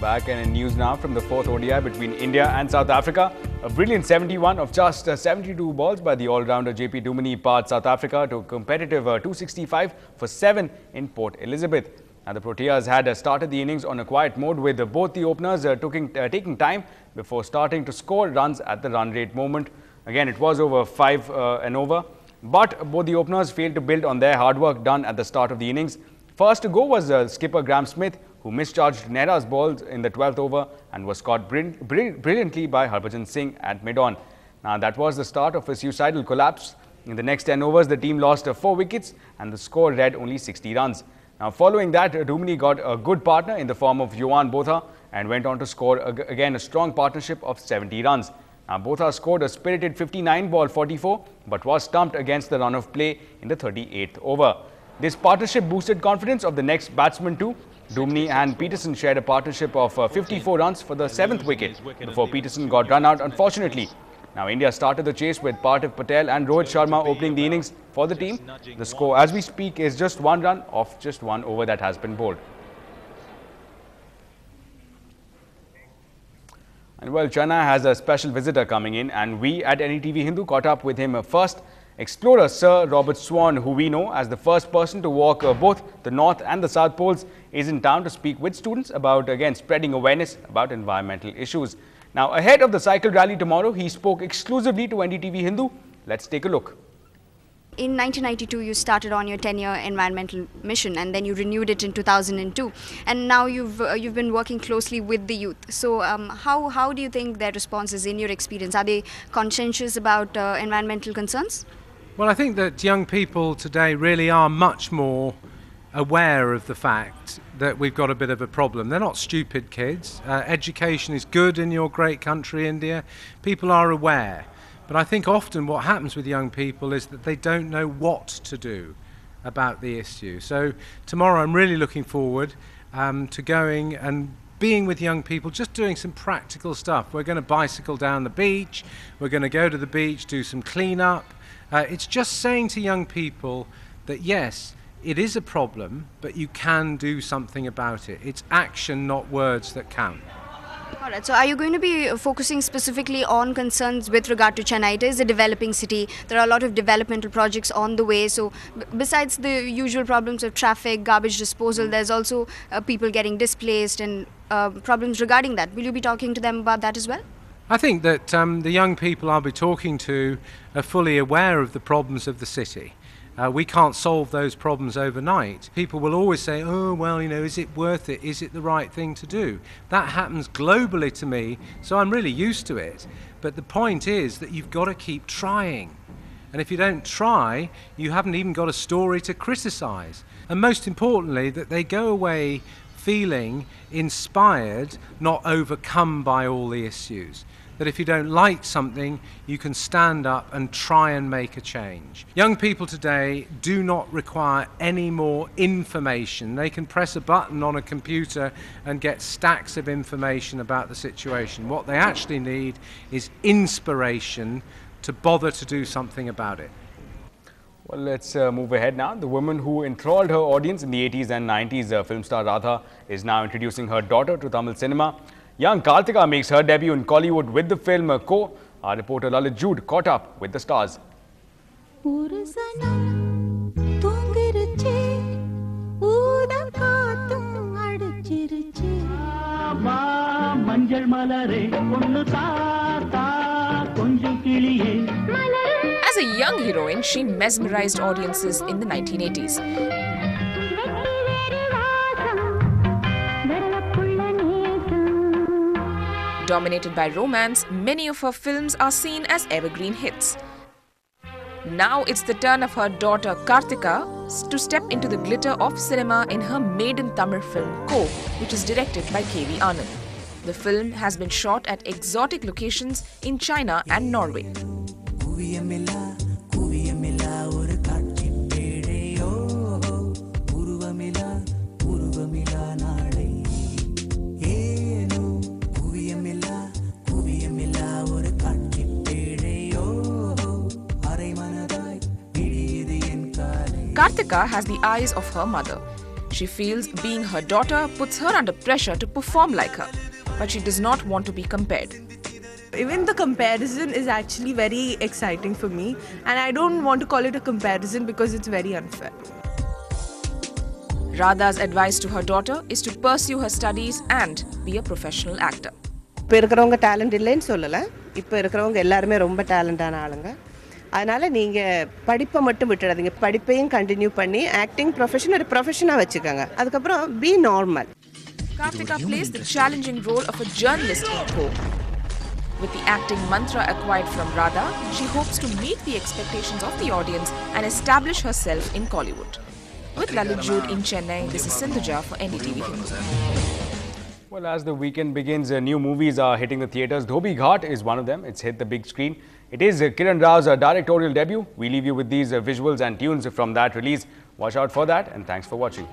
Back in news now from the fourth ODI between India and South Africa. A brilliant 71 of just 72 balls by the all-rounder JP Duminy parred South Africa to a competitive 265 for 7 in Port Elizabeth. Now, the Proteas had started the innings on a quiet mode with both the openers taking time before starting to score runs at the run rate moment. Again, it was over 5 and over, but both the openers failed to build on their hard work done at the start of the innings. First to go was skipper Graham Smith, who mischarged Nehra's balls in the 12th over and was caught brilliantly by Harbhajan Singh at mid-on. Now, that was the start of a suicidal collapse. In the next 10 overs, the team lost 4 wickets and the score read only 60 runs. Now, following that, Duminy got a good partner in the form of Johan Botha and went on to score again a strong partnership of 70 runs. Now, Botha scored a spirited 59 ball 44 but was stumped against the run of play in the 38th over. This partnership boosted confidence of the next batsman too. Duminy and Peterson shared a partnership of 54 runs for the 7th wicket before Peterson got run out unfortunately. Now, India started the chase with Parthiv Patel and Rohit Sharma opening the innings for the team. The score as we speak is just 1 run off just 1 over that has been bowled. And well, Chennai has a special visitor coming in, and we at NETV Hindu caught up with him first. Explorer Sir Robert Swan, who we know as the first person to walk both the North and the South Poles, is in town to speak with students about, again, spreading awareness about environmental issues. Now, ahead of the cycle rally tomorrow, he spoke exclusively to NDTV Hindu. Let's take a look. In 1992, you started on your 10-year environmental mission, and then you renewed it in 2002. And now you've been working closely with the youth. So, how do you think their response is in your experience? Are they conscientious about environmental concerns? Well, I think that young people today really are much more aware of the fact that we've got a bit of a problem. They're not stupid kids. Education is good in your great country, India. People are aware. But I think often what happens with young people is that they don't know what to do about the issue. So tomorrow I'm really looking forward to going and being with young people, just doing some practical stuff. We're going to bicycle down the beach. We're going to go to the beach, do some clean-up. It's just saying to young people that yes, it is a problem, but you can do something about it. It's action, not words, that count. All right, so are you going to be focusing specifically on concerns with regard to Chennai? It is a developing city. There are a lot of developmental projects on the way. So besides the usual problems of traffic, garbage disposal, there's also people getting displaced and problems regarding that. Will you be talking to them about that as well? I think that the young people I'll be talking to are fully aware of the problems of the city. We can't solve those problems overnight. People will always say, oh, well, you know, is it worth it? Is it the right thing to do? That happens globally to me, so I'm really used to it. But the point is that you've got to keep trying. And if you don't try, you haven't even got a story to criticize. And most importantly, that they go away feeling inspired, not overcome by all the issues. That if you don't like something, you can stand up and try and make a change. Young people today do not require any more information. They can press a button on a computer and get stacks of information about the situation. What they actually need is inspiration to bother to do something about it. Well, let's move ahead now. The woman who enthralled her audience in the 80s and 90s, film star Radha, is now introducing her daughter to Tamil cinema. Young Karthika makes her debut in Kollywood with the film Ko. Our reporter Lalit Jude caught up with the stars. As a young heroine, she mesmerized audiences in the 1980s. Dominated by romance, many of her films are seen as evergreen hits. Now it's the turn of her daughter Karthika to step into the glitter of cinema in her maiden Tamil film Ko, which is directed by K.V. Anand. The film has been shot at exotic locations in China and Norway. Karthika has the eyes of her mother. She feels being her daughter puts her under pressure to perform like her, but she does not want to be compared. Even the comparison is actually very exciting for me, and I don't want to call it a comparison because it's very unfair. Radha's advice to her daughter is to pursue her studies and be a professional actor. இப்போ இருக்கிறவங்க talent இல்லைன்னு சொல்லலை, இப்போ இருக்கிறவங்க எல்லாருமே ரொம்ப டேலண்டான ஆளுங்க. அதனால் நீங்கள் படிப்பை மட்டும் விட்டுடாதீங்க, படிப்பையும் கண்டினியூ பண்ணி ஆக்டிங் ப்ரொஃபஷன் ஒரு ப்ரொஃபஷனாக வச்சுக்கோங்க. அதுக்கப்புறம் B normal. Kartika plays the challenging role of a journalist in Co. With the acting mantra acquired from Radha, she hopes to meet the expectations of the audience and establish herself in Kollywood. With Lalit Jude in Chennai, this is Sindhuja for NDTV Hindu. Well, as the weekend begins, new movies are hitting the theatres. Dhobi Ghat is one of them. It's hit the big screen. It is Kiran Rao's directorial debut. We leave you with these visuals and tunes from that release. Watch out for that, and thanks for watching.